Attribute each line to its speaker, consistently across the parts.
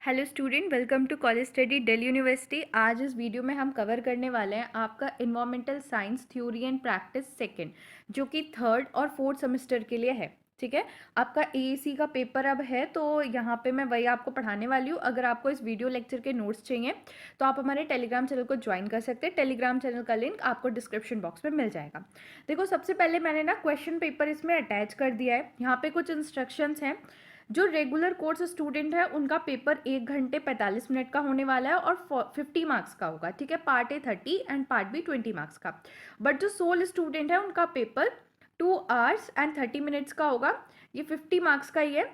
Speaker 1: Hello student, welcome to college study Delhi university. आज इस video में हम कवर करने वाले हैं आपका environmental science theory and practice second, जो कि थर्ड और फोर्थ सेमेस्टर के लिए है। ठीक है, आपका एएसी का पेपर अब है, तो यहाँ पे मैं वही आपको पढ़ाने वाली हूँ। अगर आपको इस वीडियो लेक्चर के नोट्स चाहिए तो आप हमारे टेलीग्राम चैनल को ज्वाइन कर सकते हैं। टेलीग्राम चैनल का लिंक आपको डिस्क्रिप्शन बॉक्स में मिल जाएगा। देखो, सबसे पहले मैंने ना क्वेश्चन पेपर इसमें अटैच कर दिया है। यहाँ पे कुछ इंस्ट्रक्शंस हैं। जो रेगुलर कोर्स स्टूडेंट है उनका पेपर 1 घंटे 45 मिनट का होने वाला है और 50 मार्क्स का होगा। ठीक है, part A 30 and part B 20 marks का। बट जो सोल स्टूडेंट है उनका पेपर 2 आवर्स एंड 30 मिनट्स का होगा। ये 50 मार्क्स का ही है,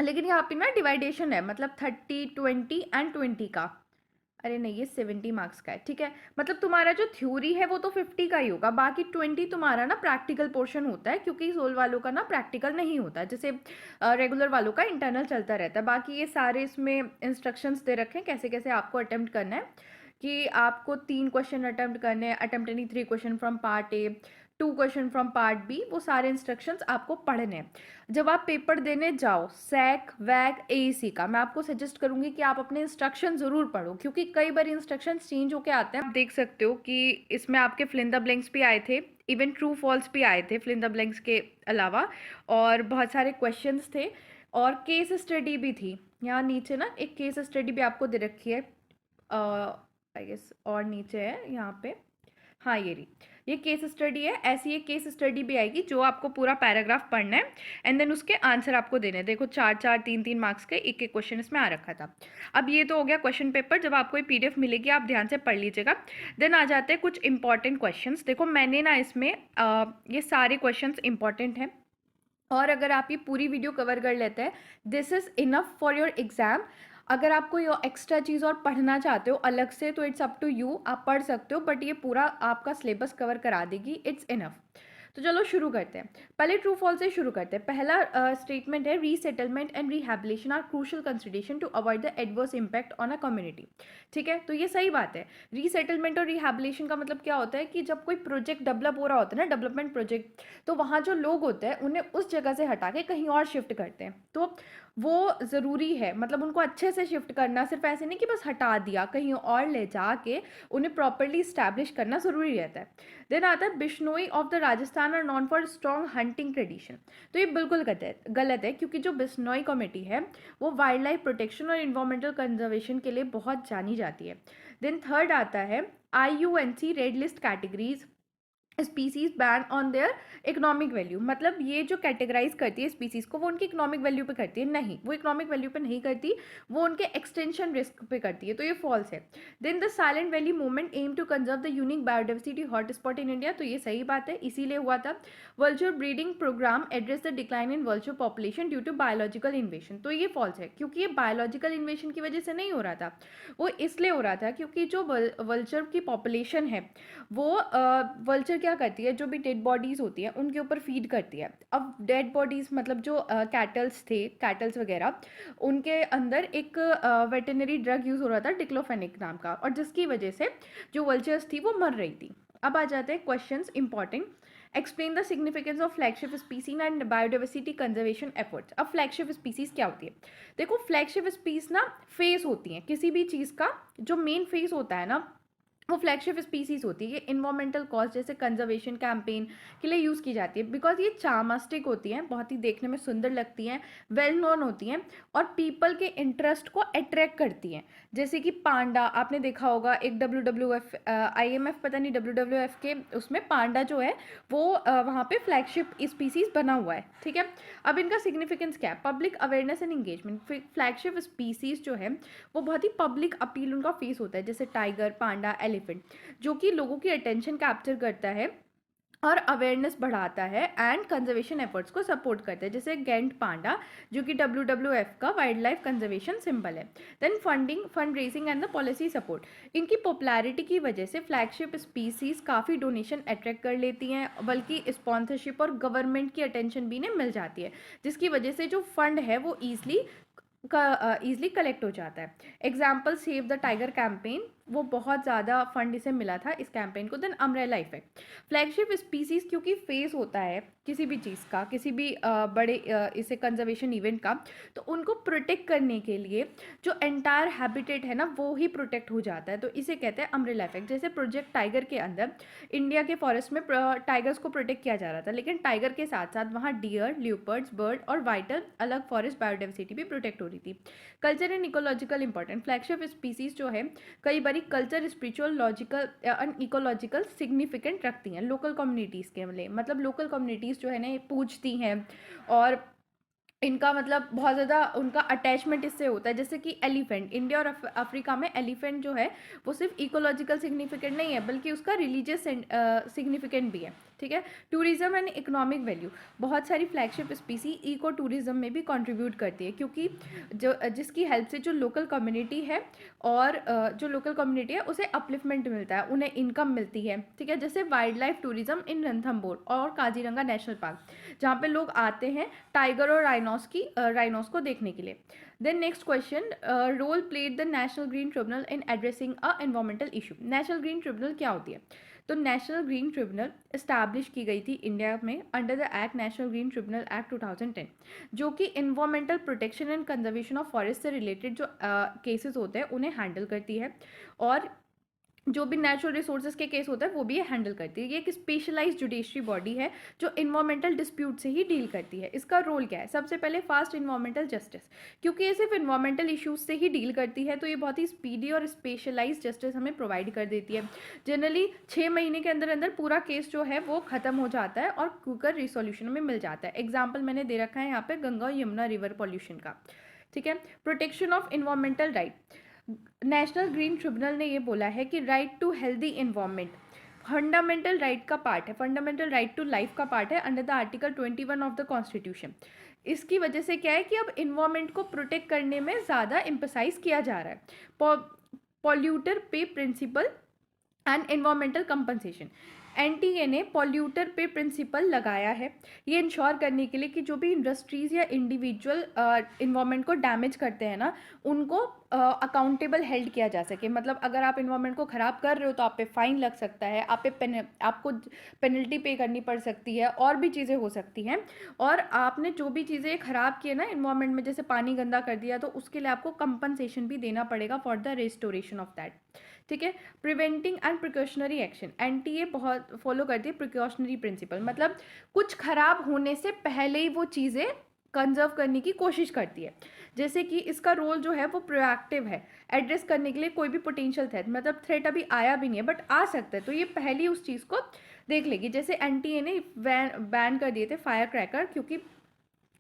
Speaker 1: लेकिन यहाँ पे ना डिवाइडेशन है, मतलब 30, 20 एंड 20 का। अरे नहीं, ये 70 मार्क्स का है। ठीक है, मतलब तुम्हारा जो थ्योरी है वो तो 50 का ही होगा, बाकी 20 तुम्हारा ना प्रैक्टिकल पोर्शन होता है, क्योंकि सोल वालों का ना प्रैक्टिकल नहीं होता है, जैसे रेगुलर वालों का इंटरनल चलता रहता है। बाकी ये सारे इसमें इंस्ट्रक्शंस दे रखे हैं कैसे कैसे आपको अटेम्प्ट करना है, कि आपको 3 क्वेश्चन अटेम्प्ट करने हैं, attempt any 3 question from part A, 2 question from part B. वो सारे इंस्ट्रक्शंस आपको पढ़ने हैं जब आप पेपर देने जाओ। सैक वैक एईसी का मैं आपको सजेस्ट करूंगी कि आप अपने इंस्ट्रक्शन ज़रूर पढ़ो, क्योंकि कई बार इंस्ट्रक्शन चेंज होके आते हैं। आप देख सकते हो कि इसमें आपके फिल इन द ब्लैंक्स भी आए थे, इवन ट्रू फॉल्स भी आए थे फिल इन द ब्लैंक्स के अलावा, और बहुत सारे क्वेश्चंस थे और केस स्टडी भी थी। यहाँ नीचे ना एक केस स्टडी भी आपको दे रखी है, आई गेस, और नीचे है यहाँ पे, हाँ ये रही, ये केस स्टडी है। ऐसी एक केस स्टडी भी आएगी जो आपको पूरा पैराग्राफ पढ़ना है एंड देन उसके आंसर आपको देने हैं। देखो 4-4, 3-3 मार्क्स के एक एक क्वेश्चन इसमें आ रखा था। अब ये तो हो गया क्वेश्चन पेपर। जब आपको ये पीडीएफ मिलेगी आप ध्यान से पढ़ लीजिएगा। देन आ जाते हैं कुछ इंपॉर्टेंट क्वेश्चंस। देखो मैंने ना इसमें ये सारे क्वेश्चंस इंपॉर्टेंट हैं, और अगर आप ये पूरी वीडियो कवर कर लेते हैं, this is enough for your exam. अगर आप कोई एक्स्ट्रा चीज़ और पढ़ना चाहते हो अलग से तो इट्स अप टू यू, आप पढ़ सकते हो, बट ये पूरा आपका सिलेबस कवर करा देगी, इट्स इनफ। तो चलो शुरू करते हैं। पहले ट्रू फॉल्स से शुरू करते हैं। पहला स्टेटमेंट है, resettlement and rehabilitation are crucial consideration to avoid the adverse impact on a community. ठीक है, तो ये सही बात है। रीसेटलमेंट और रिहैबिलिटेशन का मतलब क्या होता है कि जब कोई प्रोजेक्ट डेवलप हो रहा होता है ना, डेवलपमेंट प्रोजेक्ट, तो वहाँ जो लोग होते हैं उन्हें उस जगह से हटा के कहीं और शिफ्ट करते हैं। तो वो ज़रूरी है, मतलब उनको अच्छे से शिफ्ट करना, सिर्फ ऐसे नहीं कि बस हटा दिया, कहीं और ले जाके उन्हें प्रॉपरली इस्टेब्लिश करना ज़रूरी रहता है। देन आता है Bishnoi of the Rajasthan are known for strong hunting tradition. तो ये बिल्कुल गलत है, क्योंकि जो बिश्नोई कमेटी है वो वाइल्ड लाइफ प्रोटेक्शन और इन्वायरमेंटल कंजर्वेशन के लिए बहुत जानी जाती है। देन थर्ड आता है IUNC red list categories species ban on their economic value. मतलब ये जो कैटेगराइज करती है स्पीसीज को, वो उनकी इकोनॉमिक वैल्यू पे करती है? नहीं, वो इकोनॉमिक वैल्यू पे नहीं करती, वो उनके एक्सटेंशन रिस्क पे करती है, तो ये फॉल्स है। Then the silent valley movement aim to conserve the unique biodiversity hotspot in India. तो ये सही बात है, इसीलिए हुआ था। Virtual breeding programme address the decline in virtual population due to biological invasion. तो ये फॉल्स है, क्योंकि ये बायोलॉजिकल इन्वेशन की वजह से नहीं हो रहा था, वो इसलिए हो रहा था क्योंकि जो वल्चर की पॉपुलेशन है वो वल्चर क्या करती है, जो भी डेड बॉडीज़ होती हैं उनके ऊपर फीड करती है। अब डेड बॉडीज़ मतलब जो कैटल्स थे, कैटल्स वगैरह, उनके अंदर एक वेटरनरी ड्रग यूज़ हो रहा था डिक्लोफेनिक नाम का, और जिसकी वजह से जो वल्चर्स थी वो मर रही थी। अब आ जाते हैं questions important. Explain the significance of flagship species and biodiversity conservation efforts. अब फ्लैगशिप स्पीसीज क्या होती है? देखो, फ्लैगशिप स्पीसीज ना फेस होती हैं किसी भी चीज़ का, जो मेन फेस होता है ना वो फ्लैगशिप स्पीसीज होती है। ये इन्वायरमेंटल कॉज जैसे कंजर्वेशन कैंपेन के लिए यूज़ की जाती है, बिकॉज ये चार्मास्टिक होती हैं, बहुत ही देखने में सुंदर लगती हैं, वेल नोन होती हैं, और पीपल के इंटरेस्ट को अट्रैक्ट करती हैं। जैसे कि पांडा आपने देखा होगा, एक WWF IMF पता नहीं WWF के उसमें पांडा जो है वो वहाँ पे फ्लैगशिप स्पीसीज बना हुआ है। ठीक है, अब इनका सिग्निफिकेंस क्या है? Public awareness and engagement. Flagship species जो है वो बहुत ही पब्लिक अपील उनका फेस होता है, जैसे टाइगर, पांडा, एलिफेंट, जो कि लोगों की अटेंशन कैप्चर करता है और अवेयरनेस बढ़ाता है एंड कंजर्वेशन एफर्ट्स को सपोर्ट करता है, जैसे गेंट पांडा जो कि WWF का वाइल्ड लाइफ कंजर्वेशन सिंबल है। Then funding, fundraising and the policy support. इनकी पॉपुलैरिटी की वजह से फ्लैगशिप स्पीसीज काफ़ी डोनेशन अट्रैक्ट कर लेती हैं, बल्कि स्पॉन्सरशिप और गवर्नमेंट की अटेंशन भी इन्हें मिल जाती है, जिसकी वजह से जो फंड है वो ईजिली कलेक्ट हो जाता है। Example, save the tiger campaign वो बहुत ज़्यादा फंड इसे मिला था इस कैंपेन को। Then umbrella effect, flagship species क्योंकि फेस होता है किसी भी चीज़ का, किसी भी बड़े इसे कंजर्वेशन इवेंट का, तो उनको प्रोटेक्ट करने के लिए जो एंटायर हैबिटेट है ना वो ही प्रोटेक्ट हो जाता है, तो इसे कहते हैं अम्ब्रेला इफेक्ट। जैसे प्रोजेक्ट टाइगर के अंदर इंडिया के फॉरेस्ट में टाइगर्स को प्रोटेक्ट किया जा रहा था, लेकिन टाइगर के साथ साथ वहाँ डियर, ल्यूपर्ड्स, बर्ड और वाइटल अलग फॉरेस्ट बायोडाइवर्सिटी भी प्रोटेक्ट हो रही थी। Culture and ecological important, flagship species जो है कई बार culture, spiritual, logical and ecological significant रखती हैं लोकल कम्युनिटीज़ के लिए। मतलब लोकल कम्युनिटीज़ जो है ना पूछती हैं, और इनका मतलब बहुत ज़्यादा उनका अटैचमेंट इससे होता है। जैसे कि एलिफेंट, इंडिया और अफ्रीका में एलिफेंट जो है वो सिर्फ इकोलॉजिकल सिग्निफिकेंट नहीं है बल्कि उसका रिलीजियस सिग्निफिकेंट भी है, ठीक है। टूरिज्म एंड इकोनॉमिक वैल्यू, बहुत सारी फ्लैगशिप स्पीसी इको टूरिज्म में भी कंट्रीब्यूट करती है, क्योंकि जो जिसकी हेल्प से जो लोकल कम्युनिटी है और जो लोकल कम्युनिटी है उसे अपलिफ्टमेंट मिलता है, उन्हें इनकम मिलती है, ठीक है। जैसे wild life tourism in Ranthambore और काजीरंगा नेशनल पार्क, जहाँ पे लोग आते हैं टाइगर और राइनोस को देखने के लिए। Then next question, role played the national green tribunal in addressing a environmental issue. National green tribunal क्या होती है? तो नेशनल ग्रीन ट्रिब्यूनल इस्टेब्लिश की गई थी इंडिया में under the act national green tribunal act 2010, जो कि environmental protection and conservation of forest से रिलेटेड जो केसेस होते हैं उन्हें हैंडल करती है, और जो भी नेचुरल रिसोर्सेज के केस होता है वो भी ये हैंडल करती है। ये एक स्पेशलाइज्ड जुडिशरी बॉडी है जो इन्वायरमेंटल डिस्प्यूट से ही डील करती है। इसका रोल क्या है? सबसे पहले फास्ट इन्वायरमेंटल जस्टिस, क्योंकि ये सिर्फ इन्वायरमेंटल इश्यूज से ही डील करती है तो ये बहुत ही स्पीडी और स्पेशलाइज्ड जस्टिस हमें प्रोवाइड कर देती है। जनरली 6 महीने के अंदर अंदर पूरा केस जो है वो खत्म हो जाता है और क्विकर रिसोल्यूशन में मिल जाता है। एग्जाम्पल मैंने दे रखा है यहाँ पे गंगा और यमुना रिवर पॉल्यूशन का, ठीक है। Protection of environmental right, national green tribunal ने ये बोला है कि right to healthy environment fundamental right का पार्ट है, फंडामेंटल राइट टू लाइफ का पार्ट है under the article 21 of the constitution. इसकी वजह से क्या है कि अब इन्वायरमेंट को प्रोटेक्ट करने में ज़्यादा एम्फसाइज किया जा रहा है। Polluter pay principle and environmental compensation, NTA ने पॉल्यूटर पे प्रिंसिपल लगाया है ये इंश्योर करने के लिए कि जो भी इंडस्ट्रीज़ या इंडिविजुअल इन्वायरमेंट को डैमेज करते हैं ना उनको अकाउंटेबल हेल्ड किया जा सके। मतलब अगर आप इन्वायरमेंट को ख़राब कर रहे हो तो आप पे फाइन लग सकता है, आपको पेनल्टी पे करनी पड़ सकती है, और भी चीज़ें हो सकती हैं। और आपने जो भी चीज़ें ख़राब की है ना इन्वायरमेंट में, जैसे पानी गंदा कर दिया, तो उसके लिए आपको कंपनसेशन भी देना पड़ेगा for the restoration of that, ठीक है। Preventing and precautionary action, NTA बहुत फॉलो करती है प्रिकॉशनरी प्रिंसिपल, मतलब कुछ खराब होने से पहले ही वो चीज़ें कंजर्व करने की कोशिश करती है। जैसे कि इसका रोल जो है वो प्रोएक्टिव है, एड्रेस करने के लिए कोई भी पोटेंशियल थ्रेट, मतलब थ्रेट अभी आया भी नहीं है बट आ सकता है, तो ये पहले उस चीज़ को देख लेगी। जैसे एनटीए ने बैन कर दिए थे फायर क्रैकर, क्योंकि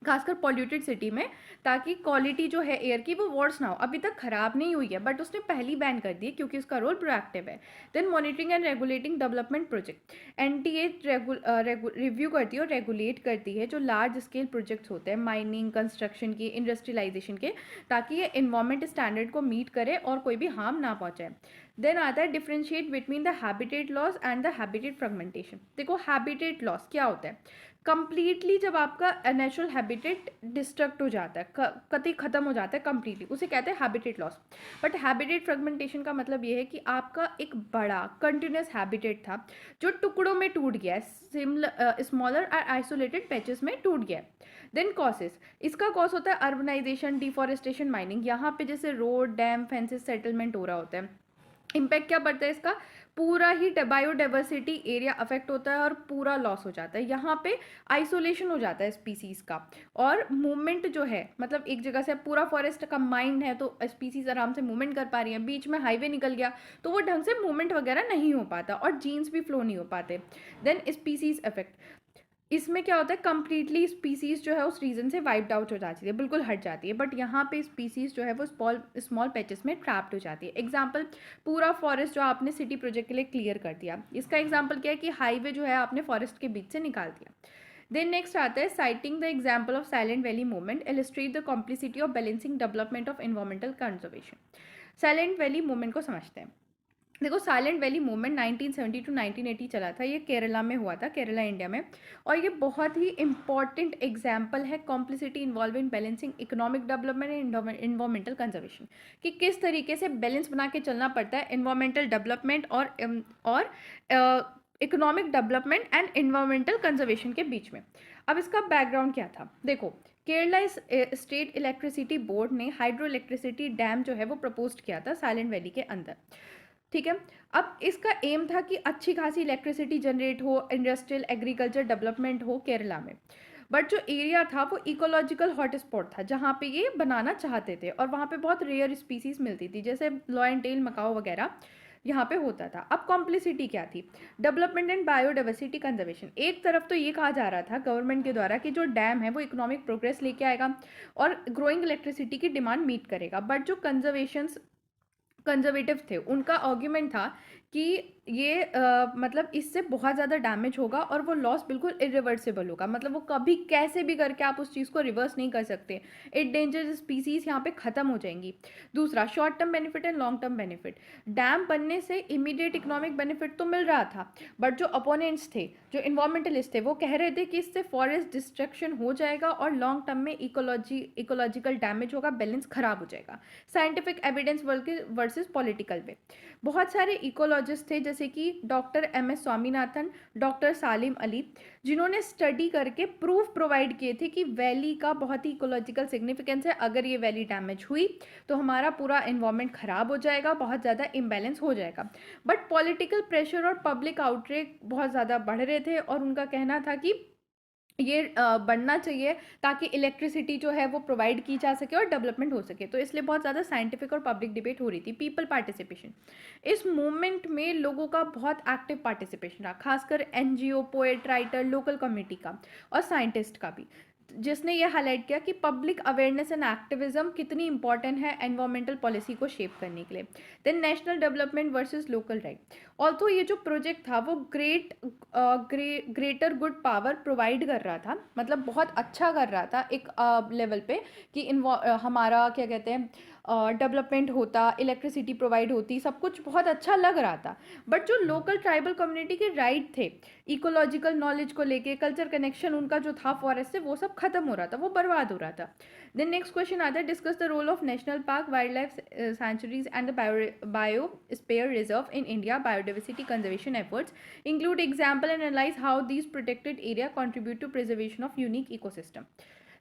Speaker 1: खासकर पॉल्यूटेड सिटी में, ताकि क्वालिटी जो है एयर की वो वर्स ना हो। अभी तक ख़राब नहीं हुई है बट उसने पहली बैन कर दी है क्योंकि उसका रोल प्रोएक्टिव है। Then monitoring and regulating development project, NTA review करती है और रेगुलेट करती है जो लार्ज स्केल प्रोजेक्ट्स होते हैं माइनिंग, कंस्ट्रक्शन की, इंडस्ट्रियलाइजेशन के, ताकि ये इन्वायरमेंट स्टैंडर्ड को मीट करे और कोई भी हार्म ना पहुँचाए। देन आता है differentiate between the habitat loss and the habitat fragmentation. देखो हैबिटेट लॉस क्या होता है? कंप्लीटली जब आपका नेचुरल हैबिटेट डिस्ट्रक्ट हो जाता है, कतई ख़त्म हो जाता है कंप्लीटली, उसे कहते हैं habitat loss. But habitat fragmentation का मतलब ये है कि आपका एक बड़ा कंटिन्यूस हैबिटेट था जो टुकड़ों में टूट गया है, स्मॉलर और आइसोलेटेड पैचेस में टूट गया है। देन कॉसेस, इसका कॉज होता है अर्बनाइजेशन, डिफॉरेस्टेशन, माइनिंग। यहाँ पे जैसे रोड, डैम, फेंसेस, सेटलमेंट हो रहा होता है। इम्पैक्ट क्या पड़ता है इसका? पूरा ही बायोडाइवर्सिटी एरिया अफेक्ट होता है और पूरा लॉस हो जाता है। यहाँ पे आइसोलेशन हो जाता है स्पीसीज़ का, और मूवमेंट जो है, मतलब एक जगह से पूरा फॉरेस्ट कंबाइंड है तो स्पीसीज़ आराम से मूवमेंट कर पा रही हैं, बीच में हाईवे निकल गया तो वो ढंग से मूवमेंट वगैरह नहीं हो पाता और जीन्स भी फ्लो नहीं हो पाते। देन स्पीसीज़ इफेक्ट, इसमें क्या होता है कंप्लीटली स्पीसीज़ जो है उस रीजन से वाइप्ड आउट हो जाती है, बिल्कुल हट जाती है। बट यहाँ पे स्पीसीज़ जो है वो स्मॉल पैचेस में ट्रैप्ड हो जाती है। एग्जांपल, पूरा फॉरेस्ट जो आपने सिटी प्रोजेक्ट के लिए क्लियर कर दिया, इसका एग्जांपल क्या है कि हाईवे जो है आपने फॉरेस्ट के बीच से निकाल दिया। देन नेक्स्ट आता है citing the example of silent valley movement illustrate the complicity of balancing development of environmental conservation. Silent valley movement को समझते हैं। देखो साइलेंट वैली मूवमेंट 1970 टू 1980 चला था, ये केरला में हुआ था, केरला इंडिया में। और ये बहुत ही इंपॉर्टेंट एग्जाम्पल है complicity involve in balancing economic development and environmental conservation, कि किस तरीके से बैलेंस बना के चलना पड़ता है इन्वायरमेंटल डेवलपमेंट और economic development and environmental conservation के बीच में। अब इसका बैकग्राउंड क्या था, देखो केरला स्टेट इलेक्ट्रिसिटी बोर्ड ने हाइड्रो इलेक्ट्रिसिटी डैम जो है वो प्रपोज किया था साइलेंट वैली के अंदर, ठीक है। अब इसका एम था कि अच्छी खासी इलेक्ट्रिसिटी जनरेट हो, इंडस्ट्रियल एग्रीकल्चर डेवलपमेंट हो केरला में। बट जो एरिया था वो इकोलॉजिकल हॉटस्पॉट था जहाँ पे ये बनाना चाहते थे, और वहाँ पे बहुत रेयर स्पीसीज मिलती थी, जैसे लॉयन टेल मकाओ वगैरह यहाँ पे होता था। अब कॉम्प्लिसिटी क्या थी, डेवलपमेंट एंड बायोडाइवर्सिटी कंजर्वेशन। एक तरफ तो ये कहा जा रहा था गवर्नमेंट के द्वारा कि जो डैम है वो इकोनॉमिक प्रोग्रेस लेके आएगा और ग्रोइंग इलेक्ट्रिसिटी की डिमांड मीट करेगा, बट जो कंजर्वेटिव थे उनका आर्ग्यूमेंट था कि ये मतलब इससे बहुत ज़्यादा डैमेज होगा और वो लॉस बिल्कुल इरिवर्सिबल होगा, मतलब वो कभी कैसे भी करके आप उस चीज़ को रिवर्स नहीं कर सकते, एंडेंजर्ड स्पीसीज यहाँ पे ख़त्म हो जाएंगी। दूसरा, short term benefit and long term benefit. Dam बनने से इमीडिएट इकोनॉमिक बेनिफिट तो मिल रहा था, बट जो अपोनेंट्स थे, जो इन्वायरमेंटलिस्ट थे, वो कह रहे थे कि इससे फॉरेस्ट डिस्ट्रक्शन हो जाएगा और लॉन्ग टर्म में इकोलॉजिकल डैमेज होगा, बैलेंस खराब हो जाएगा। साइंटिफिक एविडेंस वर्सेस पॉलिटिकल वे। बहुत सारे इकोलॉजिस्ट थे जैसे कि डॉक्टर MS स्वामीनाथन, डॉक्टर सालिम अली, जिन्होंने स्टडी करके प्रूफ प्रोवाइड किए थे कि वैली का बहुत ही इकोलॉजिकल सिग्निफिकेंस है, अगर ये वैली डैमेज हुई तो हमारा पूरा इन्वायरमेंट खराब हो जाएगा, बहुत ज़्यादा इम्बैलेंस हो जाएगा। बट पॉलिटिकल प्रेशर और पब्लिक आउटरेक बहुत ज़्यादा बढ़ रहे थे और उनका कहना था कि ये बढ़ना चाहिए ताकि इलेक्ट्रिसिटी जो है वो प्रोवाइड की जा सके और डेवलपमेंट हो सके, तो इसलिए बहुत ज़्यादा साइंटिफिक और पब्लिक डिबेट हो रही थी। पीपल पार्टिसिपेशन, इस मूवमेंट में लोगों का बहुत एक्टिव पार्टिसिपेशन रहा, खासकर NGO, poet, writer, local community का और साइंटिस्ट का भी, जिसने ये हाईलाइट किया कि पब्लिक अवेयरनेस एंड एक्टिविज्म कितनी इंपॉर्टेंट है एनवायरमेंटल पॉलिसी को शेप करने के लिए। Then national development versus local right. Also ये जो प्रोजेक्ट था वो ग्रेटर गुड पावर प्रोवाइड कर रहा था, मतलब बहुत अच्छा कर रहा था एक लेवल पे कि हमारा क्या कहते हैं डेवलपमेंट होता, इलेक्ट्रिसिटी प्रोवाइड होती, सब कुछ बहुत अच्छा लग रहा था। बट जो लोकल ट्राइबल कम्युनिटी के राइट थे इकोलॉजिकल नॉलेज को लेके, कल्चर कनेक्शन उनका जो था फॉरेस्ट से, वो सब खत्म हो रहा था, वो बर्बाद हो रहा था। देन नेक्स्ट क्वेश्चन आता है, discuss the role of national park, wildlife sanctuaries and the biosphere reserve in India biodiversity conservation efforts, include example and analyse how these protected area contribute to preservation of unique ecosystem.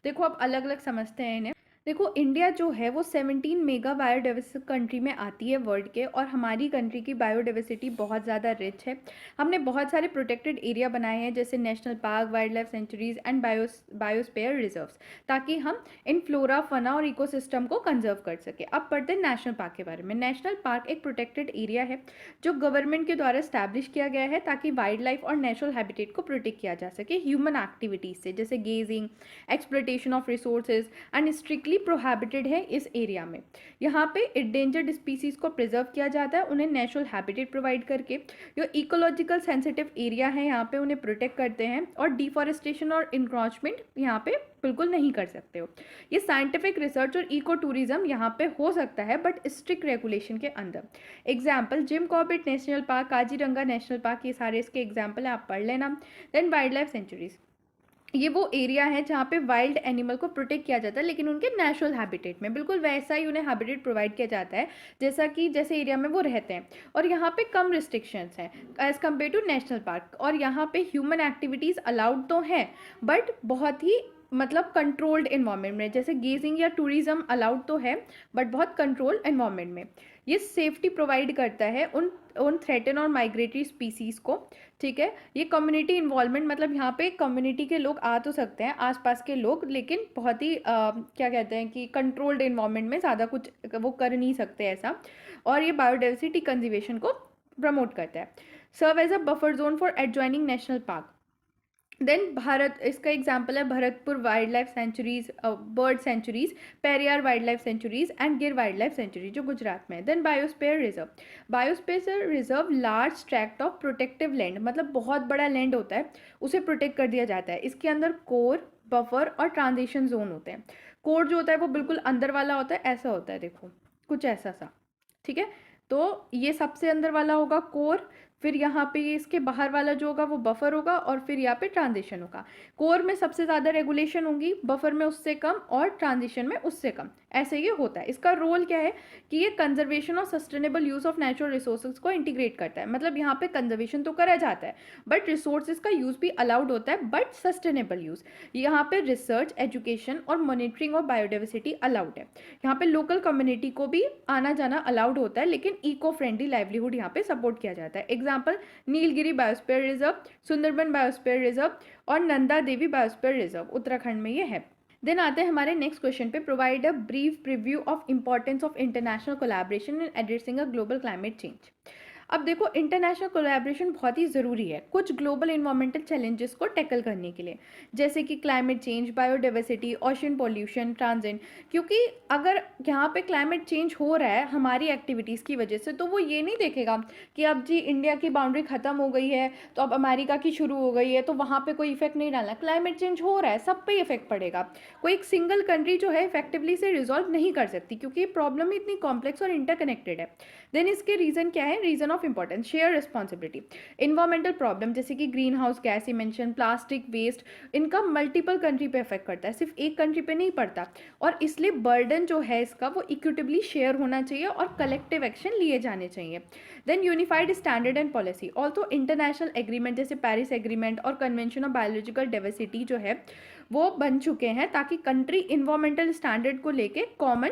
Speaker 1: देखो अब अलग अलग समझते हैं इन्हें। देखो India जो है वो 17 मेगा बायोडाइवर्सिटी कंट्री में आती है वर्ल्ड के, और हमारी कंट्री की बायोडाइवर्सिटी बहुत ज़्यादा रिच है। हमने बहुत सारे प्रोटेक्टेड एरिया बनाए हैं जैसे national park, wildlife sanctuaries and biosphere reserves, ताकि हम इन फ्लोरा, फना और इकोसिस्टम को कंजर्व कर सके। अब पढ़ते हैं नेशनल पार्क के बारे में। नेशनल पार्क एक प्रोटेक्टेड एरिया है जो गवर्नमेंट के द्वारा स्टैब्लिश किया गया है ताकि वाइल्ड लाइफ और नेचुरल हैबिटेट को प्रोटेक्ट किया जा सके ह्यूमन एक्टिविटीज़ से, जैसे grazing, exploitation of resources, and strictly prohibited है इस एरिया में। यहाँ पे इंडेंजर्ड स्पीसीज को प्रिजर्व किया जाता है, उन्हें नेचुरल हैबिटेट प्रोवाइड करके। जो इकोलॉजिकल सेंसिटिव एरिया है यहाँ पे उन्हें प्रोटेक्ट करते हैं, और डिफॉरेस्टेशन और इंक्रोचमेंट यहाँ पे बिल्कुल नहीं कर सकते हो। ये साइंटिफिक रिसर्च और इको टूरिज्म यहाँ पे हो सकता है बट स्ट्रिक्ट रेगुलेशन के अंदर। Example Jim Corbett national park, Kaziranga national park, ये सारे इसके एग्जाम्पल है, आप पढ़ लेना। देन वाइल्ड लाइफ सेंचुरीज, ये वो एरिया है जहाँ पे वाइल्ड एनिमल को प्रोटेक्ट किया जाता है लेकिन उनके नेचुरल हैबिटेट में, बिल्कुल वैसा ही उन्हें हैबिटेट प्रोवाइड किया जाता है जैसे एरिया में वो रहते हैं, और यहाँ पे कम रिस्ट्रिक्शंस हैं as compare to national park. और यहाँ पे ह्यूमन एक्टिविटीज़ अलाउड तो हैं बट बहुत ही मतलब कंट्रोल्ड इन्वायरमेंट में, जैसे गेजिंग या टूरिज्म अलाउड तो है बट बहुत कंट्रोल्ड इन्वायरमेंट में। ये सेफ्टी प्रोवाइड करता है उन थ्रेटन और माइग्रेटरी स्पीसीज़ को, ठीक है। ये कम्युनिटी इन्वॉल्वमेंट, मतलब यहाँ पे कम्युनिटी के लोग आ तो सकते हैं, आसपास के लोग, लेकिन बहुत ही क्या कहते हैं कि कंट्रोल्ड इन्वायरमेंट में, ज़्यादा कुछ वो कर नहीं सकते ऐसा। और ये बायोडाइवर्सिटी कंजर्वेशन को प्रमोट करता है। Serve as a buffer zone for adjoining national park. Then Bharat, इसका एग्जाम्पल है Bharatpur wildlife sanctuaries, bird sanctuaries, Periyar wildlife sanctuaries and Gir wildlife sanctuary जो गुजरात में है। Then biosphere reserve, biosphere reserve large tract of protective land, मतलब बहुत बड़ा land होता है, उसे प्रोटेक्ट कर दिया जाता है। इसके अंदर कोर, बफर और ट्रांजिशन जोन होते हैं। कोर जो होता है वो बिल्कुल अंदर वाला होता है, ऐसा होता है, देखो कुछ ऐसा सा, ठीक है। तो ये सबसे अंदर वाला होगा कोर, फिर यहाँ पे ये इसके बाहर वाला जो होगा वो बफर होगा, और फिर यहाँ पे ट्रांजिशन होगा। कोर में सबसे ज़्यादा रेगुलेशन होगी, बफर में उससे कम, और ट्रांजिशन में उससे कम। ऐसे ये होता है। इसका रोल क्या है कि ये कंजर्वेशन और sustainable use of natural resources को इंटीग्रेट करता है। मतलब यहाँ पे कंजर्वेशन तो करा जाता है, बट रिसोर्सेज का यूज़ भी अलाउड होता है, बट सस्टेनेबल यूज़। यहाँ पे रिसर्च, एजुकेशन और मॉनिटरिंग ऑफ बायोडाइवर्सिटी अलाउड है। यहाँ पे लोकल कम्युनिटी को भी आना जाना अलाउड होता है, लेकिन इको फ्रेंडली लाइवलीहुड यहाँ पे सपोर्ट किया जाता है। Example Nilgiri biosphere reserve, Sundarban biosphere reserve और नंदा देवी बायोस्फीयर रिजर्व उत्तराखंड में ये है। देन आते हैं हमारे नेक्स्ट क्वेश्चन पे, provide a brief preview of importance of international collaboration in addressing a global climate change. अब देखो, इंटरनेशनल कोलैबोरेशन बहुत ही ज़रूरी है कुछ ग्लोबल इन्वायरमेंटल चैलेंजेस को टैकल करने के लिए, जैसे कि climate change, biodiversity, ocean pollution, transit. क्योंकि अगर यहाँ पे क्लाइमेट चेंज हो रहा है हमारी एक्टिविटीज़ की वजह से, तो वो ये नहीं देखेगा कि अब जी इंडिया की बाउंड्री ख़त्म हो गई है तो अब अमेरिका की शुरू हो गई है तो वहाँ पर कोई इफेक्ट नहीं डालना। क्लाइमेट चेंज हो रहा है, सब पे इफेक्ट पड़ेगा। कोई एक सिंगल कंट्री जो है इफेक्टिवली से रिजॉल्व नहीं कर सकती, क्योंकि प्रॉब्लम ही इतनी कॉम्प्लेक्स और इंटरकनेक्टेड है। देन इसके रीज़न क्या है? Reason of importance, share responsibility. Environmental problem जैसे कि green house gas emission, plastic waste, इनका मल्टीपल कंट्री पे इफेक्ट करता है, सिर्फ एक कंट्री पे नहीं पड़ता। और इसलिए बर्डन जो है इसका वो इक्विटेबली शेयर होना चाहिए और कलेक्टिव एक्शन लिए जाने चाहिए। Then unified standard and policy, also international agreement जैसे पेरिस एग्रीमेंट और कन्वेंशन ऑफ बायोलॉजिकल डाइवर्सिटी जो है वो बन चुके हैं, ताकि कंट्री इन्वायरमेंटल स्टैंडर्ड को लेके कॉमन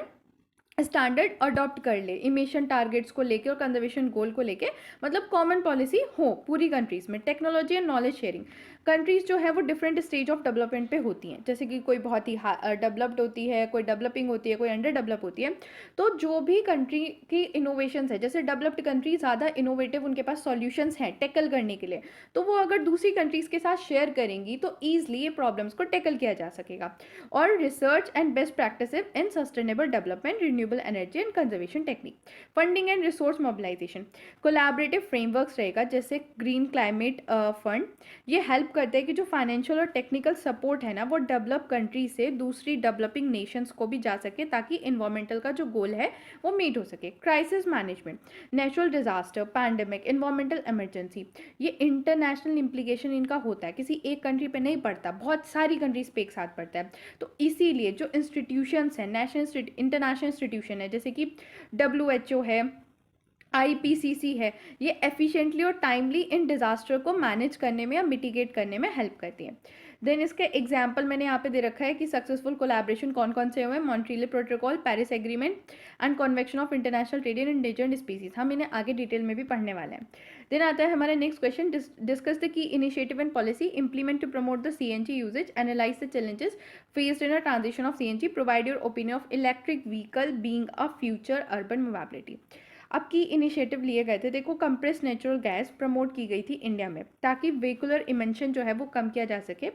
Speaker 1: स्टैंडर्ड अडॉप्ट कर ले, इमिशन टारगेट्स को लेके और कंजर्वेशन गोल को लेके, मतलब कॉमन पॉलिसी हो पूरी कंट्रीज में। Technology and knowledge sharing, countries जो है वो डिफरेंट स्टेज ऑफ डेवलपमेंट पे होती हैं, जैसे कि कोई बहुत ही डेवलप्ड होती है, कोई डेवलपिंग होती है, कोई अंडर डेवलप होती है। तो जो भी कंट्री की इनोवेशंस है, जैसे डेवलप्ड कंट्री ज़्यादा इनोवेटिव, उनके पास सॉल्यूशंस हैं टैकल करने के लिए, तो वो अगर दूसरी कंट्रीज़ के साथ शेयर करेंगी तो ईजिली ये प्रॉब्लम्स को टैकल किया जा सकेगा। और research and best practice in sustainable development, renewable energy and conservation technique. Funding and resource mobilisation, collaborative frameworks रहेगा जैसे ग्रीन क्लाइमेट फंड। ये हेल्प करते हैं कि जो फाइनेंशियल और टेक्निकल सपोर्ट है ना वो डेवलप कंट्री से दूसरी डेवलपिंग नेशंस को भी जा सके, ताकि इन्वायरमेंटल का जो गोल है वो मीट हो सके। Crisis management, natural disaster, pandemic, environmental emergency, ये इंटरनेशनल इम्प्लीकेशन इनका होता है, किसी एक कंट्री पे नहीं पड़ता, बहुत सारी कंट्रीज पे एक साथ पड़ता है। तो इसीलिए जो इंस्टीट्यूशंस हैं, नेशनल इंटरनेशनल इंस्टीट्यूशन है जैसे कि WHO है, IPCC है, ये एफिशिएंटली और टाइमली इन डिज़ास्टर को मैनेज करने में या मिटिगेट करने में हेल्प करती हैं। देन इसके एग्जाम्पल मैंने यहाँ पे दे रखा है कि सक्सेसफुल कोलैबोरेशन कौन कौन से हुए हैं: Montreal protocol, Paris agreement and convention of international trade in endangered species. हम इन्हें आगे डिटेल में भी पढ़ने वाले हैं। देन आता है हमारा नेक्स्ट क्वेश्चन, डिस्कस द की initiative and policy implement to promote the CNG usages, analyse the challenges faced in a transition of CNG, provide your opinion of electric vehicle being a future urban mobility. अब की initiative लिए गए थे, देखो compress natural gas promote की गई थी India में, ताकि व्हीकुलर इमिशन जो है वो कम किया जा सके,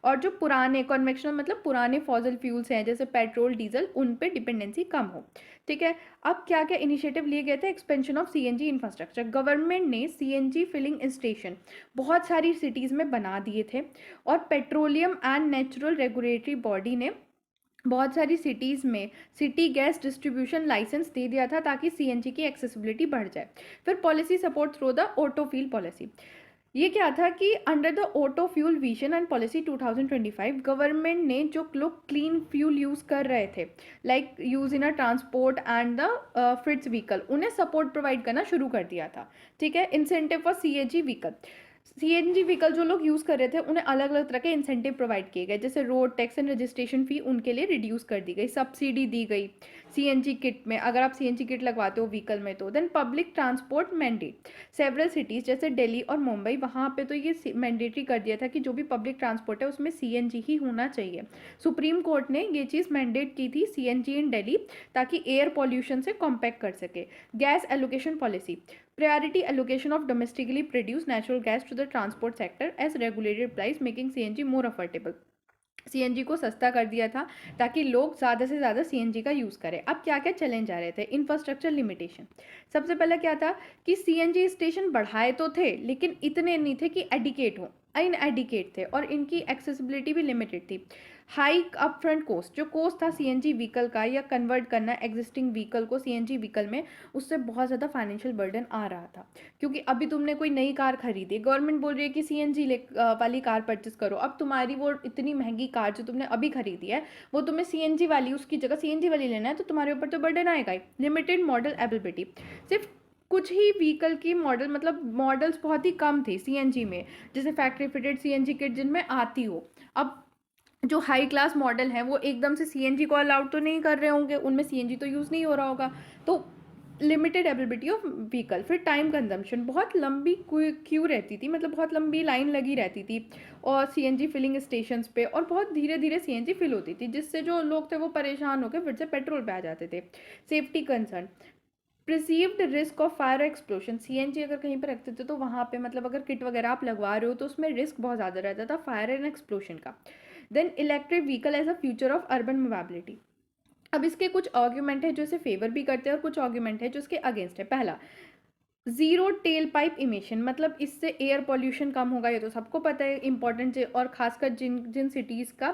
Speaker 1: और जो पुराने कन्वेंशनल मतलब पुराने फॉसिल फ्यूल्स हैं जैसे पेट्रोल, डीजल, उन पे डिपेंडेंसी कम हो। ठीक है, अब क्या क्या इनिशिएटिव लिए गए थे? Expansion of CNG infrastructure, government ने CNG फिलिंग स्टेशन बहुत सारी सिटीज़ में बना दिए थे, और petroleum and natural regulatory body ने बहुत सारी सिटीज़ में सिटी गैस डिस्ट्रीब्यूशन लाइसेंस दे दिया था, ताकि CNG की एक्सेसिबिलिटी बढ़ जाए। फिर policy support through the auto fuel policy, ये क्या था कि under the auto fuel vision and policy 2025 government ने जो लोग क्लीन फ्यूल यूज़ कर रहे थे, like use in a transport and the फ्रिट्स vehicle, उन्हें सपोर्ट प्रोवाइड करना शुरू कर दिया था। ठीक है, incentive for CNG vehicle, CNG vehicle जो लोग यूज़ कर रहे थे उन्हें अलग अलग तरह के इंसेंटिव प्रोवाइड किए गए, जैसे रोड टैक्स एंड रजिस्ट्रेशन फ़ी उनके लिए रिड्यूस कर दी गई, सब्सिडी दी गई CNG किट में, अगर आप CNG किट लगवाते हो व्हीकल में तो। Then public transport mandate, several cities जैसे दिल्ली और मुंबई, वहाँ पे तो ये मैंडेटरी कर दिया था कि जो भी पब्लिक ट्रांसपोर्ट है उसमें CNG ही होना चाहिए। सुप्रीम कोर्ट ने ये चीज़ मैंडेट की थी CNG इन दिल्ली, ताकि एयर पॉल्यूशन से कॉम्पैक्ट कर सके। Gas allocation policy, priority allocation of domestically produced natural gas to the transport sector as regulated price, making CNG more affordable। CNG को सस्ता कर दिया था ताकि लोग ज़्यादा से ज़्यादा CNG का यूज़ करें। अब क्या क्या चैलेंज आ रहे थे? इंफ्रास्ट्रक्चर लिमिटेशन, सबसे पहला क्या था कि CNG स्टेशन बढ़ाए तो थे लेकिन इतने नहीं थे कि एडिकेट हो, इनएडिकेट थे, और इनकी एक्सेसिबिलिटी भी लिमिटेड थी। हाई अपफ्रंट कोस्ट, जो कोस्ट था सीएनजी व्हीकल का या कन्वर्ट करना एग्जिस्टिंग व्हीकल को सीएनजी व्हीकल में, उससे बहुत ज़्यादा फाइनेंशियल बर्डन आ रहा था। क्योंकि अभी तुमने कोई नई कार खरीदी, गवर्नमेंट बोल रही है कि सीएनजी वाली कार परचेस करो, अब तुम्हारी वो इतनी महंगी कार जो तुमने अभी खरीदी है वो तुम्हें सीएनजी वाली, उसकी जगह सीएनजी वाली लेना है, तो तुम्हारे ऊपर तो बर्डन आएगा ही। लिमिटेड मॉडल एबिलिटी, सिर्फ कुछ ही व्हीकल की मॉडल, मतलब मॉडल्स बहुत ही कम थे सीएनजी में, जैसे फैक्ट्री फिटेड सीएनजी किट जिनमें आती हो। अब जो हाई क्लास मॉडल हैं वो एकदम से सीएनजी को अलाउड तो नहीं कर रहे होंगे, उनमें सीएनजी तो यूज़ नहीं हो रहा होगा, तो लिमिटेड अवेलेबिलिटी ऑफ व्हीकल। फिर टाइम कंजम्पशन, बहुत लंबी क्यू रहती थी, मतलब बहुत लंबी लाइन लगी रहती थी और सीएनजी फिलिंग स्टेशंस पे, और बहुत धीरे धीरे सीएनजी फिल होती थी, जिससे जो लोग थे वो परेशान होकर फिर से पेट्रोल पे आ जाते थे। Safety concern, perceived risk of fire explosion, CNG अगर कहीं पर रखते थे तो वहाँ पे मतलब अगर किट वगैरह आप लगवा रहे हो तो उसमें रिस्क बहुत ज़्यादा रहता था फायर एंड एक्सप्लोशन का। Then electric vehicle as a future of urban mobility. अब इसके कुछ आर्ग्यूमेंट है जो इसे फेवर भी करते हैं और कुछ आर्ग्यूमेंट है जो इसके अगेंस्ट है। पहला, जीरो टेल पाइप इमिशन, मतलब इससे एयर पॉल्यूशन कम होगा, ये तो सबको पता है, इंपॉर्टेंट, और खासकर जिन जिन सिटीज़ का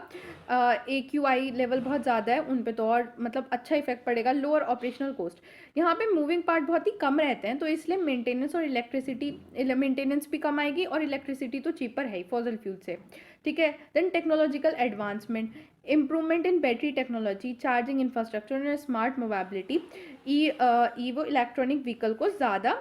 Speaker 1: AQI लेवल बहुत ज़्यादा है उन पे तो और मतलब अच्छा इफेक्ट पड़ेगा। लोअर ऑपरेशनल कॉस्ट, यहाँ पे मूविंग पार्ट बहुत ही कम रहते हैं तो इसलिए मेंटेनेंस और इलेक्ट्रिसिटी, मेंटेनेंस भी कम आएगी और इलेक्ट्रिसिटी तो चीपर है ही फॉसिल फ्यूल से, ठीक है। Then technological advancement, improvement in battery technology, charging infrastructure और स्मार्ट मोबिलिटी, वो इलेक्ट्रॉनिक व्हीकल को ज़्यादा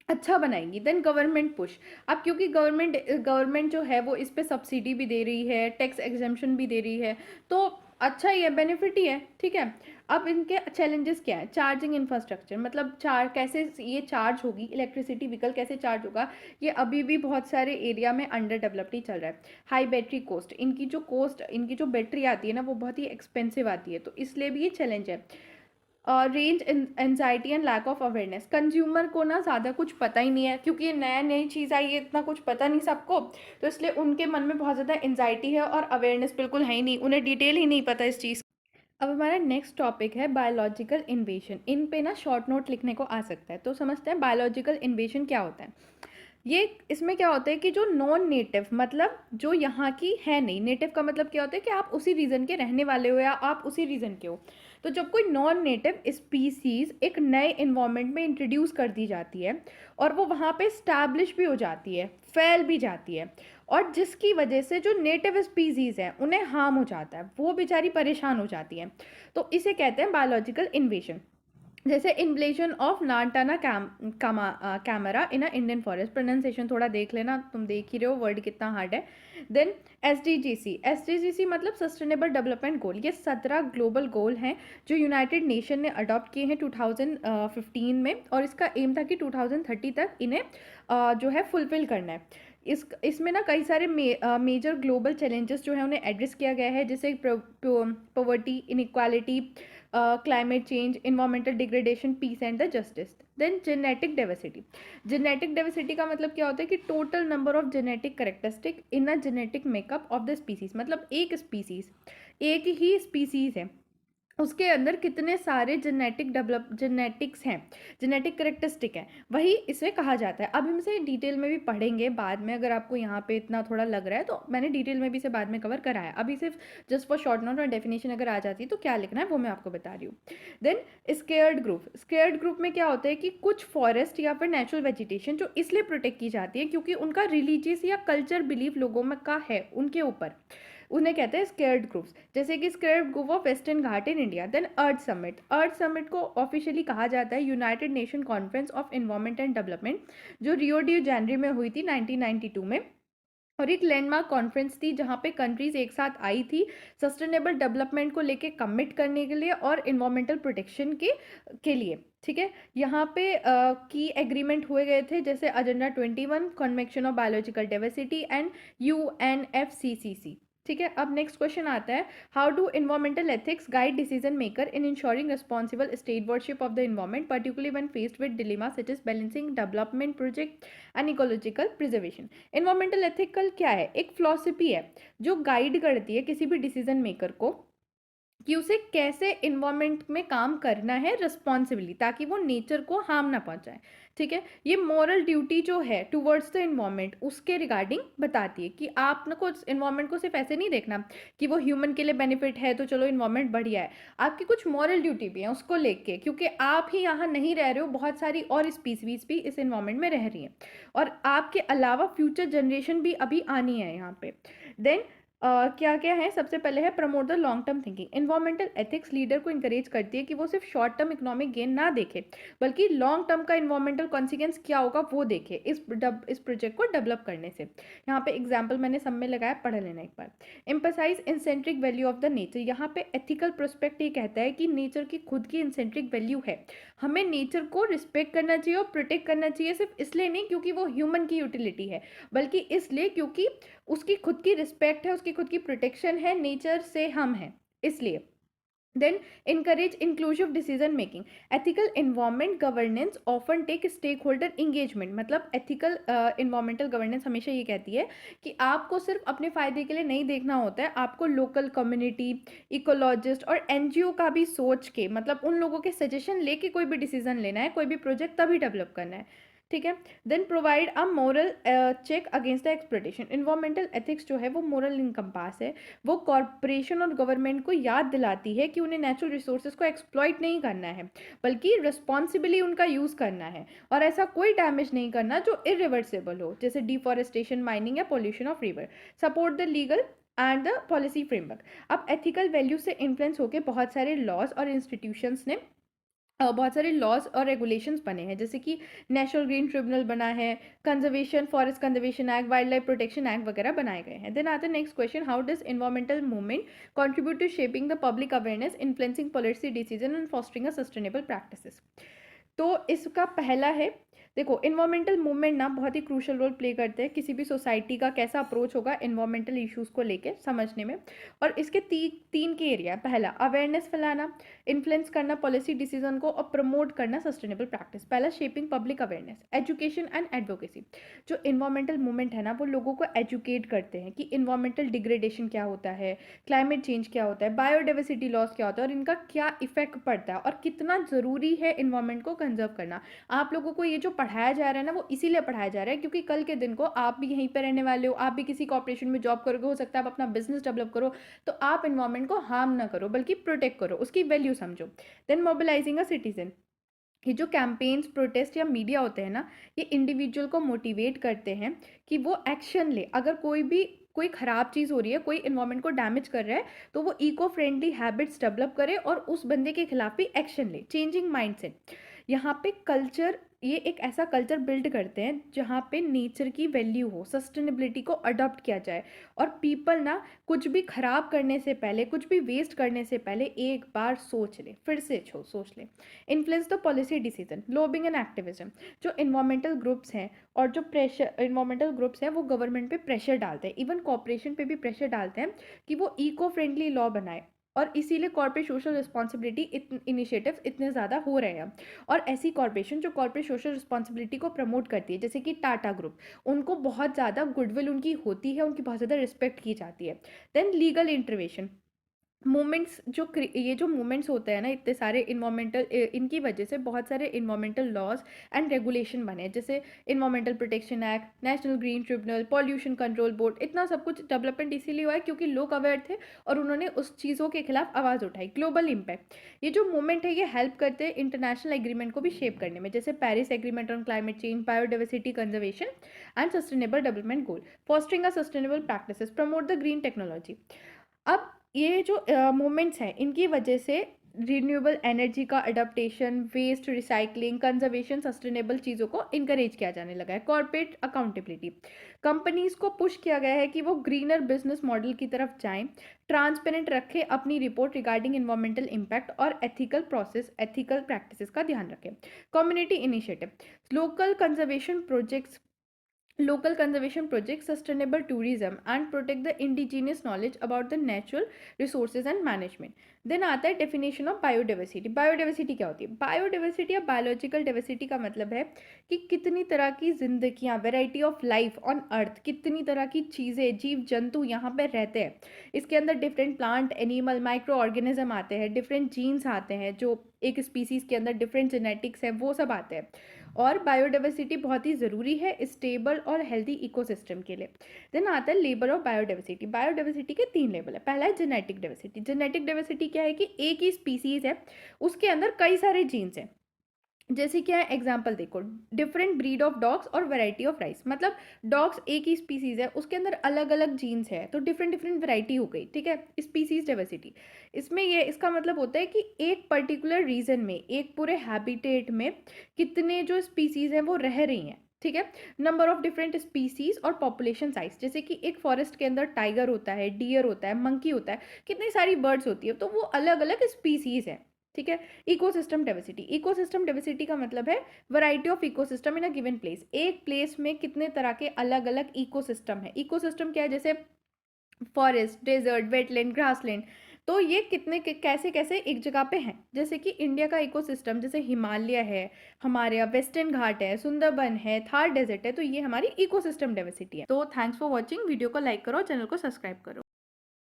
Speaker 1: अच्छा बनाएंगी। देन गवर्नमेंट पुश, अब क्योंकि गवर्नमेंट जो है वो इस पे सब्सिडी भी दे रही है, टैक्स एग्जेम्पशन भी दे रही है, तो अच्छा ही है, बेनिफिट ही है, ठीक है। अब इनके चैलेंजेस क्या है? चार्जिंग इंफ्रास्ट्रक्चर, मतलब कैसे ये चार्ज होगी, इलेक्ट्रिसिटी व्हीकल कैसे चार्ज होगा, ये अभी भी बहुत सारे एरिया में अंडर डेवलप्ड ही चल रहा है। हाई बैटरी कॉस्ट, इनकी जो बैटरी आती है ना वो बहुत ही एक्सपेंसिव आती है, तो इसलिए भी ये चैलेंज है। Range anxiety and lack of awareness, consumer को ना ज़्यादा कुछ पता ही नहीं है क्योंकि ये नया नई चीज़ आई है, इतना कुछ पता नहीं सबको, तो इसलिए उनके मन में बहुत ज़्यादा एनजाइटी है और अवेयरनेस बिल्कुल है ही नहीं, उन्हें डिटेल ही नहीं पता इस चीज़। अब हमारा नेक्स्ट टॉपिक है बायोलॉजिकल इन्वेशन। इन पे ना शॉर्ट नोट लिखने को आ सकता है, तो समझते हैं बायोलॉजिकल इन्वेशन क्या होता है। ये इसमें क्या होता है कि जो नॉन नेटिव, मतलब जो यहाँ की है नहीं, नेटिव का मतलब क्या होता है कि आप उसी रीजन के रहने वाले हो या आप उसी रीजन के हो, तो जब कोई नॉन नेटिव स्पीसीज एक नए इन्वायरमेंट में इंट्रोड्यूस कर दी जाती है और वो वहाँ पे स्टैब्लिश भी हो जाती है, फैल भी जाती है, और जिसकी वजह से जो नेटिव स्पीसीज हैं उन्हें हार्म हो जाता है, वो बेचारी परेशान हो जाती हैं, तो इसे कहते हैं बायोलॉजिकल इन्वेशन। जैसे invasion of lantana camara in a Indian forest, pronunciation थोड़ा देख लेना, तुम देख ही रहे हो वर्ड कितना हार्ड है। देन एसडीजीसी मतलब सस्टेनेबल डेवलपमेंट गोल, ये 17 ग्लोबल गोल हैं जो यूनाइटेड नेशन ने अडॉप्ट किए हैं 2015 में, और इसका एम था कि 2030 तक इन्हें जो है फुलफिल करना है। इसमें ना कई सारे मेजर ग्लोबल चैलेंजेस जो है उन्हें एड्रेस किया गया है, जैसे poverty, inequality, climate change, environmental degradation, peace and the justice. Then genetic diversity, genetic diversity का मतलब क्या होता है कि total number of genetic characteristic in a genetic makeup of the species, मतलब एक स्पीसीज, एक ही स्पीसीज है उसके अंदर कितने सारे जेनेटिक्स हैं, जेनेटिक करेक्टरिस्टिक हैं, वही इसे कहा जाता है। अब हम इसे डिटेल में भी पढ़ेंगे बाद में, अगर आपको यहाँ पे इतना थोड़ा लग रहा है तो मैंने डिटेल में भी इसे बाद में कवर करा है, अभी सिर्फ जस्ट फॉर शॉर्ट नोट और डेफिनेशन अगर आ जाती है तो क्या लिखना है वो मैं आपको बता रही हूँ। देन स्केयर्ड ग्रुप में क्या होता है कि कुछ फॉरेस्ट या फिर नेचुरल वेजिटेशन जो इसलिए प्रोटेक्ट की जाती है क्योंकि उनका रिलीजियस या कल्चर बिलीफ लोगों में का है उनके ऊपर, उन्हें कहते हैं स्केयर्ड ग्रुप्स। जैसे कि sacred grove of Western Ghat in India. Then Earth Summit को ऑफिशियली कहा जाता है United Nation conference of environment and development, जो रियो डी जेनरी में हुई थी 1992 में, और एक लैंडमार्क कॉन्फ्रेंस थी जहाँ पे कंट्रीज एक साथ आई थी सस्टेनेबल डेवलपमेंट को लेके कमिट करने के लिए और इन्वायरमेंटल प्रोटेक्शन के लिए, ठीक है। यहाँ पे की एग्रीमेंट हुए गए थे जैसे agenda 21, convention of biological diversity and UNFCCC, ठीक है। अब नेक्स्ट क्वेश्चन आता है, how do environmental ethics guide decision maker in ensuring responsible stewardship of the environment, particularly when faced with dilemma such as balancing development project and ecological preservation. Environmental ethical क्या है? एक philosophy है जो guide करती है किसी भी decision maker को कि उसे कैसे इन्वायरमेंट में काम करना है रिस्पॉन्सिबली, ताकि वो नेचर को हार्म ना पहुंचाए। ठीक है, ये मॉरल ड्यूटी जो है टुवर्ड्स द इन्वायरमेंट उसके रिगार्डिंग बताती है कि आपको इन्वायरमेंट को सिर्फ ऐसे नहीं देखना कि वो ह्यूमन के लिए बेनिफिट है तो चलो इन्वायरमेंट बढ़िया है। आपकी कुछ मॉरल ड्यूटी भी है उसको लेके, क्योंकि आप ही यहाँ नहीं रह रहे हो, बहुत सारी और स्पीसीज भी इस इन्वायरमेंट में रह रही हैं, और आपके अलावा फ्यूचर जनरेशन भी अभी आनी है यहाँ पे। देन क्या क्या है, सबसे पहले है promote the long term thinking. Environmental ethics leader को इंकरेज करती है कि वो सिर्फ शॉर्ट टर्म इकोनॉमिक गेन ना देखे, बल्कि लॉन्ग टर्म का इन्वायरमेंटल कॉन्सिक्वेंस क्या होगा वो देखे इस प्रोजेक्ट को डेवलप करने से। यहाँ पे एग्जाम्पल मैंने सब में लगाया, पढ़ लेना एक बार। एम्पसाइज इंसेंट्रिक वैल्यू ऑफ द नेचर। यहाँ पे एथिकल प्रोस्पेक्ट ये कहता है कि नेचर की खुद की इंसेंट्रिक वैल्यू है, हमें नेचर को रिस्पेक्ट करना चाहिए और प्रोटेक्ट करना चाहिए, सिर्फ इसलिए नहीं क्योंकि वो ह्यूमन की यूटिलिटी है, बल्कि इसलिए क्योंकि उसकी खुद की रिस्पेक्ट है, उसकी खुद की प्रोटेक्शन है, नेचर से हम हैं इसलिए। Then encourage inclusive decision making. Ethical environment governance often take stakeholder engagement. मतलब ethical environmental governance हमेशा ये कहती है कि आपको सिर्फ अपने फायदे के लिए नहीं देखना होता है, आपको लोकल कम्युनिटी, इकोलॉजिस्ट और एनजीओ का भी सोच के, मतलब उन लोगों के सजेशन लेके कोई भी डिसीजन लेना है, कोई भी प्रोजेक्ट तभी डेवलप करना है। ठीक है, then provide a moral check against the exploitation. Environmental ethics जो है वो मोरल इनकम्पास है, वो कॉरपोरेशन और गवर्नमेंट को याद दिलाती है कि उन्हें नेचुरल रिसोर्सेज को एक्सप्लॉइट नहीं करना है, बल्कि रिस्पॉन्सिबली उनका यूज़ करना है, और ऐसा कोई डैमेज नहीं करना जो इरिवर्सिबल हो, जैसे डिफॉरेस्टेशन, माइनिंग या pollution of river. Support the legal and the policy framework. अब एथिकल वैल्यू से इन्फ्लुएंस होकर बहुत सारे लॉज और इंस्टीट्यूशंस ने बहुत सारे लॉज और रेगुलेशंस बने हैं, जैसे कि नेशनल ग्रीन ट्रिब्यूनल बना है, conservation forest conservation act, wildlife protection act वगैरह बनाए गए हैं। देन आता है next question, how does environmental movement contribute to shaping the public awareness, influencing policy decision and fostering a sustainable practices. तो इसका पहला है, देखो इन्वायरमेंटल मूवमेंट ना बहुत ही क्रूशल रोल प्ले करते हैं किसी भी सोसाइटी का कैसा अप्रोच होगा इन्वायरमेंटल इश्यूज को लेके समझने में। और इसके तीन के एरिया है, पहला अवेयरनेस फैलाना, इन्फ्लुएंस करना पॉलिसी डिसीजन को, और प्रमोट करना सस्टेनेबल प्रैक्टिस। पहला shaping public awareness, education and advocacy. जो इन्वायरमेंटल मूवमेंट है ना वो लोगों को एजुकेट करते हैं कि इन्वायरमेंटल डिग्रेडेशन क्या होता है, क्लाइमेट चेंज क्या होता है, बायोडाइवर्सिटी लॉस क्या होता है, और इनका क्या इफेक्ट पड़ता है, और कितना ज़रूरी है इन्वायरमेंट को कंजर्व करना। आप लोगों को ये जो पढ़ाया जा रहा है ना वो इसीलिए पढ़ाया जा रहा है क्योंकि कल के दिन को आप भी यहीं पर रहने वाले हो, आप भी किसी कॉर्पोरेशन में जॉब करोगे, हो सकता है आप अपना बिजनेस डेवलप करो, तो आप इन्वायरमेंट को हार्म ना करो बल्कि प्रोटेक्ट करो, उसकी वैल्यू समझो। Then mobilising a citizen. ये जो कैंपेन्स, प्रोटेस्ट या मीडिया होते हैं ना, ये इंडिविजुअल को मोटिवेट करते हैं कि वो एक्शन ले। अगर कोई ख़राब चीज़ हो रही है, कोई इन्वायरमेंट को डैमेज कर रहा है, तो वो इको फ्रेंडली हैबिट्स डेवलप करे और उस बंदे के खिलाफ भी एक्शन ले। चेंजिंग माइंडसेट, यहाँ पे कल्चर, ये एक ऐसा कल्चर बिल्ड करते हैं जहाँ पे नेचर की वैल्यू हो, सस्टेनेबिलिटी को अडॉप्ट किया जाए, और पीपल ना कुछ भी खराब करने से पहले, कुछ भी वेस्ट करने से पहले एक बार सोच ले, फिर से सोच ले। Influence the policy decision, lobbying and activism. जो इन्वायरमेंटल ग्रुप्स हैं और जो प्रेशर इन्वायरमेंटल ग्रुप्स हैं वो गवर्नमेंट पे प्रेशर डालते हैं, इवन कॉर्पोरेशन पे भी प्रेशर डालते हैं कि वो इको फ्रेंडली लॉ बनाए, और इसीलिए कॉर्पोरेट सोशल रिस्पॉन्सिबिलिटी इनिशिएटिव्स इतने ज़्यादा हो रहे हैं। और ऐसी कॉर्पोरेशन जो कॉर्पोरेट सोशल रिस्पॉन्सिबिलिटी को प्रमोट करती है, जैसे कि टाटा ग्रुप, उनको बहुत ज़्यादा गुडविल उनकी होती है, उनकी बहुत ज़्यादा रिस्पेक्ट की जाती है। देन लीगल इंटरवेंशन, मूवमेंट्स ये जो मूवमेंट्स होते हैं ना इतने सारे इन्वायरमेंटल, इनकी वजह से बहुत सारे इन्वायरमेंटल लॉज एंड रेगुलेशन बने, जैसे environmental protection act, national green tribunal, pollution control board. इतना सब कुछ डेवलपमेंट इसीलिए हुआ है क्योंकि लोग अवेयर थे और उन्होंने उस चीज़ों के खिलाफ आवाज़ उठाई। ग्लोबल इम्पैक्ट, ये जो मूवमेंट है ये हेल्प करते हैं इंटरनेशनल एग्रीमेंट को भी शेप करने में, जैसे Paris agreement on climate change, biodiversity conservation and sustainable development goal. Fostering a sustainable practices, promote the green technology. अब ये जो मूवमेंट्स हैं इनकी वजह से रिन्यूएबल एनर्जी का adaptation, waste recycling, conservation, sustainable चीज़ों को इनकरेज किया जाने लगा है। कॉर्पोरेट अकाउंटेबिलिटी, कंपनीज को पुश किया गया है कि वो ग्रीनर बिजनेस मॉडल की तरफ जाएं, ट्रांसपेरेंट रखें अपनी रिपोर्ट रिगार्डिंग इन्वायरमेंटल इम्पैक्ट, और एथिकल प्रैक्टिसेस का ध्यान रखें। Community initiative, local conservation projects local conservation projects, sustainable tourism and protect the indigenous knowledge about the natural resources and management. Then आता है डेफिनेशन ऑफ बायोडाइवर्सिटी. बायोडाइवर्सिटी क्या होती है? Biodiversity या बायोलॉजिकल डाइवर्सिटी का मतलब है कि कितनी तरह की जिंदगियां, variety of life on earth, कितनी तरह की चीज़ें, जीव जंतु यहाँ पे रहते हैं. इसके अंदर different plant, animal, micro organism आते हैं, डिफरेंट जीन्स आते हैं, जो एक स्पीसीज के अंदर डिफरेंट जेनेटिक्स है, वो सब आते हैं. और बायोडाइवर्सिटी बहुत ही ज़रूरी है स्टेबल और हेल्दी इकोसिस्टम के लिए. देन आता है लेवल ऑफ बायोडाइवर्सिटी. बायोडाइवर्सिटी के 3 लेवल है. पहला है जेनेटिक डाइवर्सिटी. जेनेटिक डाइवर्सिटी क्या है कि एक ही स्पीसीज है, उसके अंदर कई सारे जीन्स हैं. जैसे क्या है, एग्जाम्पल देखो, डिफरेंट ब्रीड ऑफ डॉग्स और वैरायटी ऑफ राइस. मतलब डॉग्स एक ही स्पीसीज है, उसके अंदर अलग अलग जीन्स है, तो डिफरेंट डिफरेंट वैरायटी हो गई. ठीक है, स्पीसीज डाइवर्सिटी. इसमें ये इसका मतलब होता है कि एक पर्टिकुलर रीजन में, एक पूरे हैबिटेट में कितने जो स्पीसीज हैं वो रह रही हैं. ठीक है, नंबर ऑफ डिफरेंट स्पीसीज और पॉपुलेशन साइज. जैसे कि एक फॉरेस्ट के अंदर टाइगर होता है, डियर होता है, मंकी होता है, कितनी सारी बर्ड्स होती है, तो वो अलग अलग स्पीसीज है. ठीक है. Ecosystem diversity. इकोसिस्टम डाइवर्सिटी का मतलब है variety of ecosystem in a given place. एक प्लेस में कितने तरह के अलग अलग इकोसिस्टम है. इकोसिस्टम क्या है? जैसे फॉरेस्ट, डेजर्ट, वेटलैंड, ग्रासलैंड. तो ये कितने कैसे कैसे एक जगह पे हैं. जैसे कि इंडिया का इकोसिस्टम, जैसे हिमालय है, हमारे यहाँ वेस्टर्न घाट है, सुंदरबन है, थार डेजर्ट है, तो ये हमारी इकोसिस्टम डाइवर्सिटी है. तो थैंक्स फॉर वॉचिंग. वीडियो को लाइक करो, चैनल को सब्सक्राइब करो.